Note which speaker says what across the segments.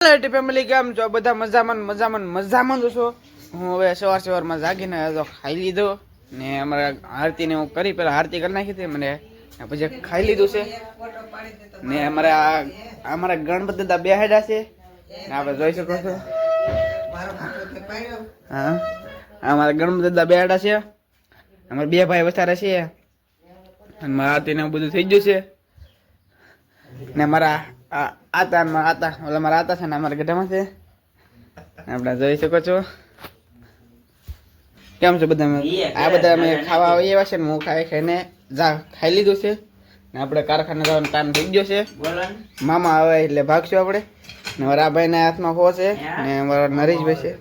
Speaker 1: Family કેમ છો બધા મજામાં છો હું હવે સવારમાં જાગીને તો ખાઈ લીધો ને અમારા આરતીને હું કરી પેલા આરતી કરી નાખી હતી મને પછી ખાઈ લીધું છે ને અમારા ગણપતિ દાદા બેહાડ્યા છે ને આપણે જોઈ શકો છો હા અમારા ગણપતિ દાદા બેહાડ્યા છે અમારા બે ભાઈ વસારે છે અને મારા આરતીને બધું થઈ ગયું છે ને મારા આતા છે ને અમારા ગઢામાં છે આપણે જોઈ શકો છો કેમ છે બધા આ બધા અમે ખાવા આવીએ છે ને હું ખાઈને ખાઈ લીધું છે ને આપણે કારખાને જવાનું ટાઈમ થઈ ગયો છે મામા આવે એટલે ભાગશું આપણે ને મારા આ ભાઈના હાથમાં ફો છે ને અમારા નરેશભાઈ છે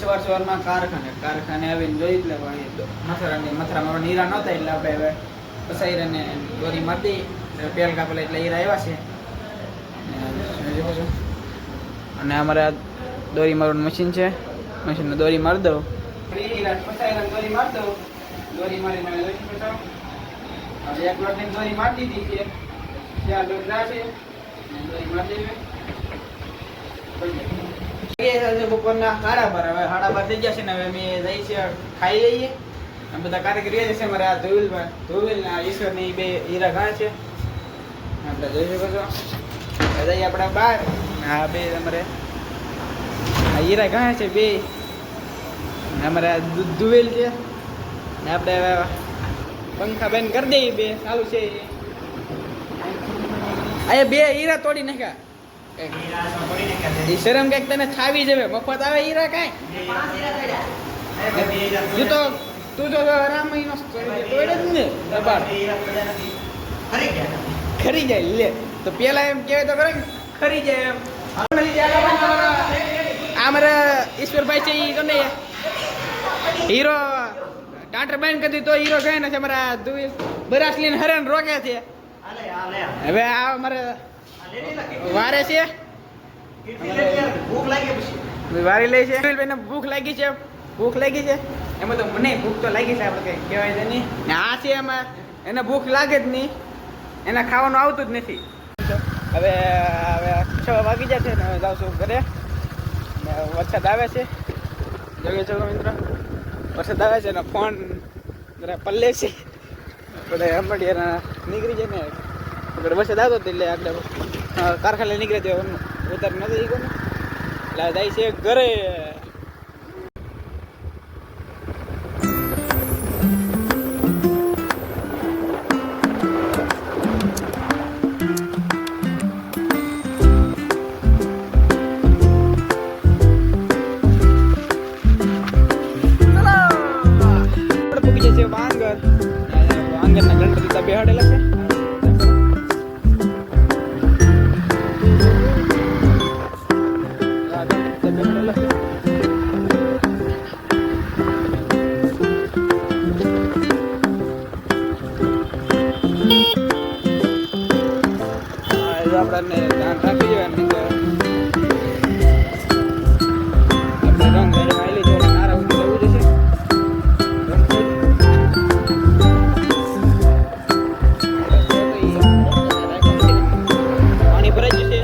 Speaker 1: સવારમાં કારખાને આવીને જોઈ એટલે મથરામાં હીરા નહોતા એટલે આપણે હવે પસાઈને દોરી મારી દઈ પેલ કાપેલા એટલે હીરા આવ્યા છે. અને અમારે આ દોરી મારવાનું મશીન છે, મશીનને દોરી મારી દઉં, દોરી મારી દઉં, દોરી મારીને એક લોટની દોરી મારી દીધી છે, 4 ડોકરા છે, દોરી મારી દેવી. બપોરના 12:30 હવે 12:30 થઈ ગયા છે ને હવે અમે જઈએ છીએ ખાઈ લઈએ. બધા કારીગર જશે અમારે આ ધોવિલ ને ઈશ્વરની બે હીરા ઘા છે આપણે જોઈ શકો છો. જઈએ આપણે બહાર. હા બે અમારે આ હીરા ઘા છે બે, અમારે આ ધુવેલ છે ને આપણે પંખા બંધ કરી દઈએ, બે ચાલુ છે. આ બે હીરા તોડી નાખ્યા. શરમ કઈક તને છાવી જવે, મફત આવે હીરા કાંઈ તું તો આરામ તોડે જ ને ખરી જાય લે. તો પેલા એમ કહેવાય તો કરે ખરી જાય એમ. આ મારા ઈશ્વરભાઈ છે એ કોને હીરો ટાટર બેન કરી તો હીરો ગયો ને છે મારા બરાસ લઈને હરણ રોકે છે. હવે આ અમારે વારે છે, વારી લે છે. ભૂખ લાગી છે, ભૂખ લાગી છે એમાં તો મને ભૂખ તો લાગી છે, આપણે કઈ કહેવાય છે નહીં ને. આ છે એમાં એને ભૂખ લાગે જ નહીં, એને ખાવાનું આવતું જ નથી. હવે 6 વાગી જાય છે ને હવે જાઉં છું ઘરે. વરસાદ આવે છે, જોઈ છો મિત્રો, વરસાદ આવે છે ને ફોન જરા પલ્લે છે બધા અંબડિયા નીકળી જાય ને. વરસાદ આવતો એટલે આગળ કારખાને નીકળે તો ઉતાર નથી એટલે જાય છે ઘરે. વાંગરના ગણપતિ બેહાડેલા છે. આપણને ધ્યાન રાખી જોઈએ આપણે રંગ આવેલી છે નારા ઉઠી જવું જશે. પાણી ભરાઈ જશે,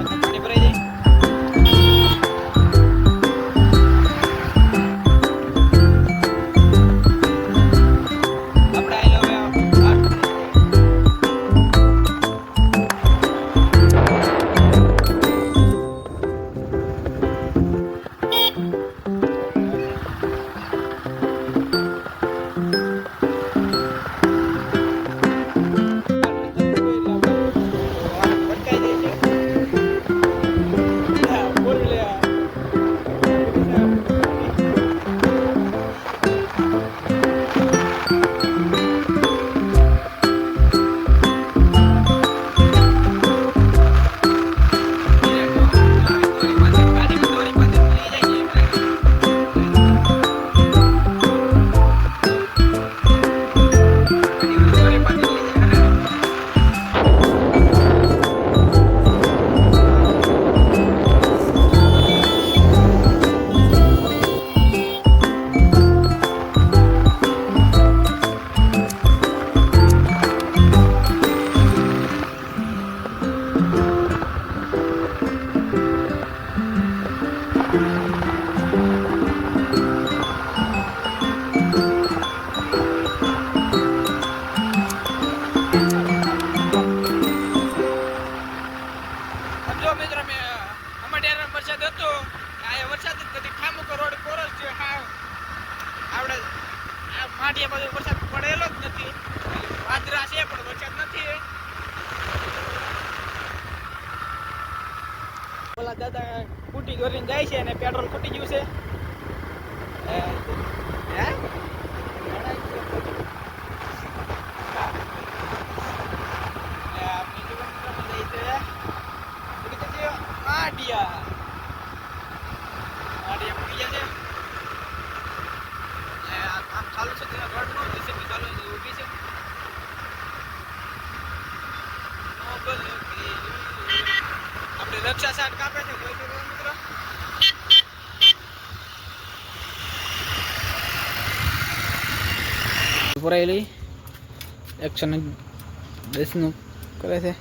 Speaker 1: પાણી ભરાઈ જાય. વરસાદ હતો આ વરસાદ જ નથી, ઠામુકો રોડ કોરો છે. આપણે આ માઢિયા બાજુ વરસાદ પડેલો જ નથી, વાદળા છે પણ વરસાદ નથી. ઓલા દાદા કુટી કરીને જાય છે અને પેટ્રોલ ખૂટી ગયું છે. માઢિયા રક્ષા શાટ કાપે છે કોઈ બી મિત્રો. પુરાયેલી એક્શન 10 નું કરે છે.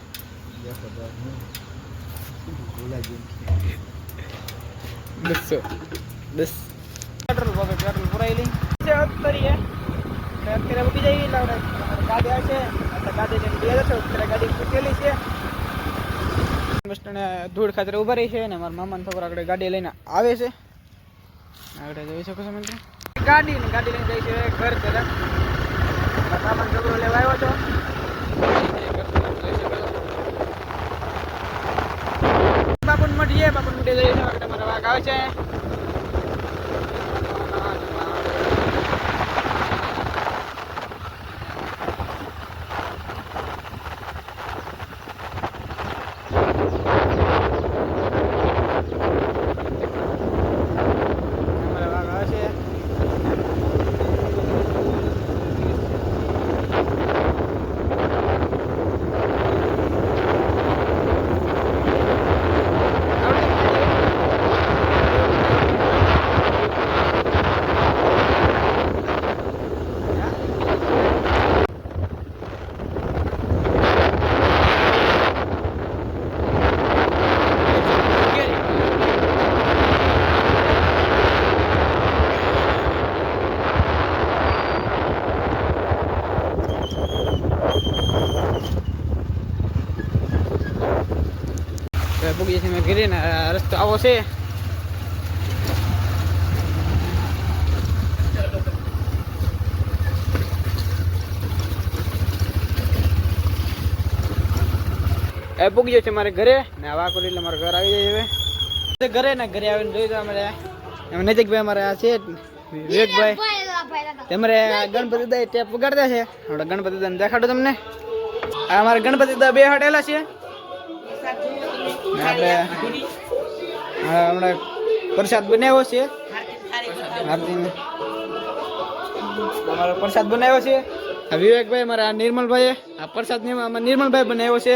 Speaker 1: 10 પેટ્રોલ પુરાયેલી છે. અત્યારે ઉઠી જઈએ એટલે ગાડી આવશે. ગાડી લઈને બે જશો. અત્યારે ગાડી પૂછેલી છે. ધૂળ ખાતરે ઉભા રહી છે અને મારા મામાના છોકરા આગળ ગાડી લઈને આવે છે. આગળ જોઈ શકો છો મિત્રો. ગાડી લઈને જાય છે ઘર તરફ. મામાનો છોકરો લેવા આવ્યો છો. બાપુન મઠીએ જઈએ છે. આગળ મારા વાઘ આવે છે. પૂગી છે મેં ઘરે ને રસ્તો આવો છે. એ પૂગી ગયો છે મારે ઘરે ને આ વાકોડી એટલે મારું ઘર આવી જાય હવે ઘરે ને. ઘરે આવીને જોઈ તો અમારે નજીકભાઈ અમારે આ છે વિવેકભાઈ. તમારે ગણપતિ દા ટેપ વગાડતા છે. આપણે ગણપતિ દા દેખાડો તમને. આ અમારે ગણપતિ દા બે હટેલા છે. આપણે હમણાં પ્રસાદ બનાવ્યો છે. અમારો પ્રસાદ બનાવ્યો છે વિવેકભાઈ. મારા નિર્મલભાઈ આ પ્રસાદ નિર્મલભાઈ બનાવ્યો છે.